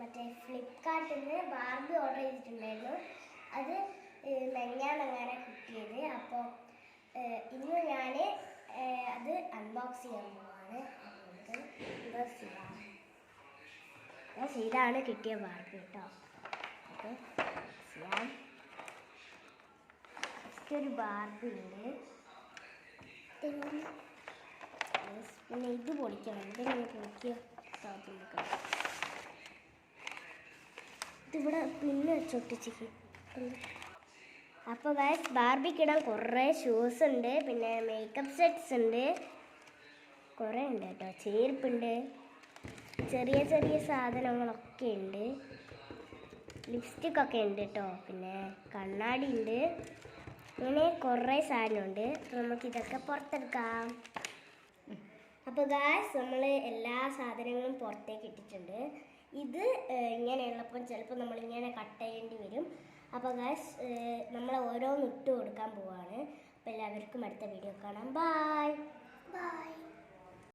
മറ്റേ ഫ്ലിപ്കാർട്ടിൽ നിന്ന് ബാർബി ഓർഡർ ചെയ്തിട്ടുണ്ടായിരുന്നു. അത് മെഞ്ഞാന്നങ്ങനെ കിട്ടിയത്. അപ്പോൾ ഇന്ന് ഞാൻ അത് അൺബോക്സ് ചെയ്യാൻ പോവാണ്. ഇതാണ് കിട്ടിയ ബാർബി കേട്ടോ. അപ്പോൾ ചെയ്യാം. ഒരു ബാർബി ഉണ്ട്. പിന്നെ ഇത് പൊളിക്കണം. ഇതിങ്ങനെ പൊളിക്കുക. ഇതിവിടെ പിന്നെ ചൊട്ടിച്ചിക്ക്. അപ്പോൾ ഗൈസ് ബാർബിക്കിടാൻ കുറേ ഷൂസ് ഉണ്ട്, പിന്നെ മേക്കപ്പ് സെറ്റ്സ് ഉണ്ട്, കുറേ ഉണ്ട് കേട്ടോ. ചെരുപ്പുണ്ട്, ചെറിയ ചെറിയ സാധനങ്ങളൊക്കെ ഉണ്ട്, ലിപ്സ്റ്റിക്കൊക്കെ ഉണ്ട് കേട്ടോ, പിന്നെ കണ്ണാടി ഉണ്ട്, അങ്ങനെ കുറേ സാധനമുണ്ട്. നമുക്കിതൊക്കെ പുറത്തെടുക്കാം. അപ്പോൾ ഗായ്സ് നമ്മൾ എല്ലാ സാധനങ്ങളും പുറത്തേക്ക് ഇട്ടിട്ടുണ്ട്. ഇത് ഇങ്ങനെയുള്ളപ്പോൾ ചിലപ്പോൾ നമ്മളിങ്ങനെ കട്ട് ചെയ്യേണ്ടി വരും. അപ്പോൾ ഗായ്സ് നമ്മൾ ഓരോന്ന് ഇട്ട് കൊടുക്കാൻ പോവാണ്. അപ്പോൾ എല്ലാവർക്കും അടുത്ത വീഡിയോ കാണാം. ബൈ.